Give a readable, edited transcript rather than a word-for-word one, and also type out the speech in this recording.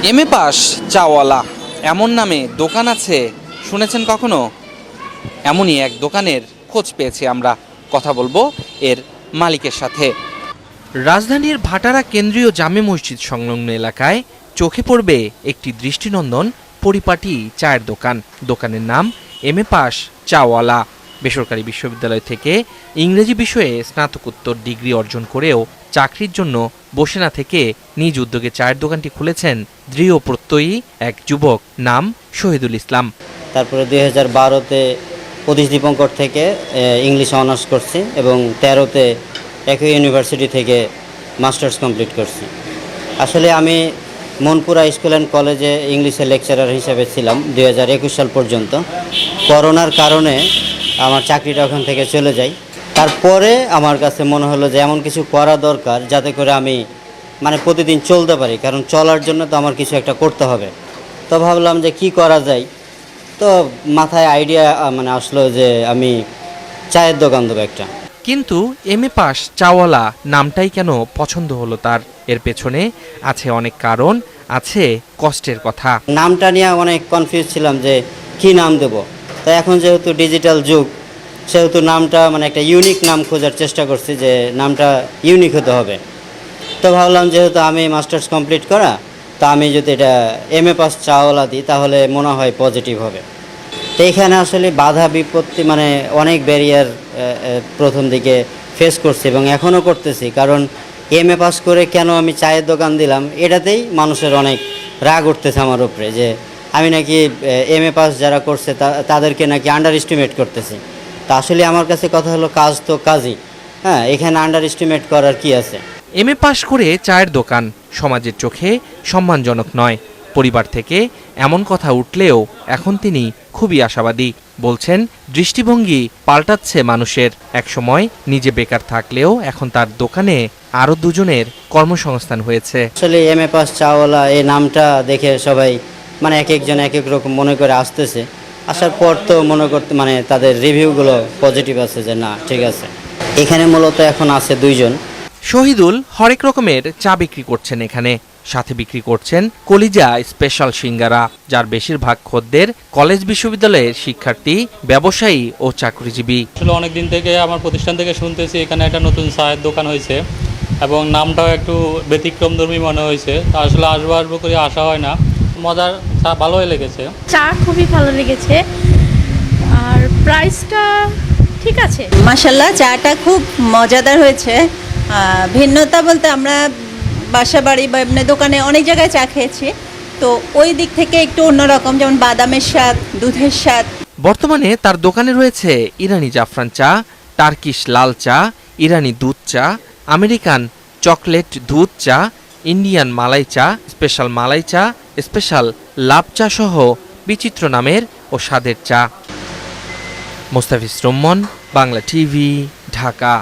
MA pass চাওয়ালা এমন নামে দোকান আছে, শুনেছেন কখনো? এমনই এক দোকানের খোঁজ পেয়েছি আমরা, কথা বলবো এর মালিকের সাথে। রাজধানীর ভাটারা কেন্দ্রীয় জামে মসজিদ সংলগ্ন এলাকায় চোখে পড়বে একটি দৃষ্টিনন্দন পরিপাটি চায়ের দোকান। দোকানের নাম এমএ পাস চাওয়ালা। বেসরকারি বিশ্ববিদ্যালয় থেকে ইংরেজি বিষয়ে স্নাতকোত্তর ডিগ্রি অর্জন করেও চাকরির জন্য বসে না থেকে নিজ উদ্যোগে চায়ের দোকানটি খুলেছেন দৃঢ় প্রত্যয়ী এক যুবক, নাম শহীদুল ইসলাম। তারপরে 2012-তে প্রতীশ দীপঙ্কর থেকে ইংলিশ অনার্স করছি এবং 13-তে একই ইউনিভার্সিটি থেকে মাস্টার্স কমপ্লিট করছি। আসলে আমি মনপুরা স্কুল অ্যান্ড কলেজে ইংলিশের লেকচারার হিসেবে ছিলাম 2021 সাল পর্যন্ত। করোনার কারণে আমার চাকরিটা ওখান থেকে চলে যায়। তারপরে আমার কাছে মনে হলো যে এমন কিছু করা দরকার যাতে করে আমি প্রতিদিন চলতে পারি, কারণ চলার জন্য তো আমার কিছু একটা করতে হবে। তো ভাবলাম যে কি করা যায়, তো মাথায় আইডিয়া আসলো যে আমি চায়ের দোকান দেবো একটা। কিন্তু এমএ পাস চাওয়ালা নামটাই কেন পছন্দ হলো তার? এর পেছনে আছে অনেক কারণ, আছে কষ্টের কথা। নামটা নিয়ে অনেক কনফিউজ ছিলাম যে কি নাম দেব। তো এখন যেহেতু ডিজিটাল যুগ, সেহেতু নামটা একটা ইউনিক নাম খোঁজার চেষ্টা করছি, যে নামটা ইউনিক হতে হবে। তো ভাবলাম যেহেতু আমি মাস্টার্স কমপ্লিট করা, তো আমি যদি এটা এমএ পাস চাওয়ালা দিই তাহলে মনে হয় পজিটিভ হবে। তো এখানে আসলে বাধা বিপত্তি অনেক ব্যারিয়ার প্রথম দিকে ফেস করছি এবং এখনও করতেছি, কারণ এমএ পাস করে কেন আমি চায়ের দোকান দিলাম, এটাতেই মানুষের অনেক রাগ উঠতেছে আমার উপরে, যে আমি নাকি এমএ পাস যারা করছে তাদেরকে নাকি আন্ডার এস্টিমেট করতেছি। তা আসলে আমার কাছে কথা হলো, কাজ তো কাজই, হ্যাঁ, এখানে আন্ডার এস্টিমেট করার কি আছে। এমএ পাশ করে চায়ের দোকান সমাজের চোখে সম্মানজনক নয়। পরিবার থেকে এমন কথা উঠলেও এখন তিনি খুবই আশাবাদী। বলছেন, দৃষ্টিভঙ্গি পাল্টাচ্ছে মানুষের। একসময় নিজে বেকার থাকলেও এখন তার দোকানে আরও দুজনের কর্মসংস্থান হয়েছে। আসলে এমএ পাস চাওয়ালা এই নামটা দেখে সবাই এক একজন এক এক রকম মনে করে আসতেছে। আসার পর তো মনে করতে তাদের রিভিউগুলো পজিটিভ আছে, যে না ঠিক আছে। এখানে মূলত এখন আছে দুইজন। শহীদুল হরেক রকমের চা বিক্রি করছেন এখানে, সাথে বিক্রি করছেন কলিজা স্পেশাল সিঙ্গারা, যার বেশিরভাগ খদ্দের কলেজ বিশ্ববিদ্যালয়ের শিক্ষার্থী, ব্যবসায়ী ও চাকরিজীবী। আসলে অনেক দিন থেকে আমার প্রতিষ্ঠান থেকে শুনতেছি এখানে একটা নতুন চায়ের দোকান হয়েছে এবং নামটাও একটু ব্যতিক্রমধর্মী মনে হয়েছে। তা আসলে আসবো করে আসা হয় না। মজার চা ভালোই লেগেছে। চা খুবই ভালো লেগেছে, আর প্রাইসটা ঠিক আছে। মাশাআল্লাহ, চাটা খুব মজাদার হয়েছে। ভিন্নতা বলতে আমরা বাসা বাড়ি বা এমনি দোকানে অনেক জায়গায় চা খেয়েছি, তো ওই দিক থেকে একটু অন্যরকম, যেমন বাদামের স্বাদ, দুধের স্বাদ। বর্তমানে তার দোকানে রয়েছে ইরানি জাফরান চা, টার্কিশ লাল চা, ইরানি দুধ চা, আমেরিকান চকলেট দুধ চা, ইন্ডিয়ান মালাই চা, স্পেশাল মালাই চা, স্পেশাল লাভ চা সহ বিচিত্র নামের ও স্বাদের চা। মোস্তাফিজ রহমান, বাংলা টিভি, ঢাকা।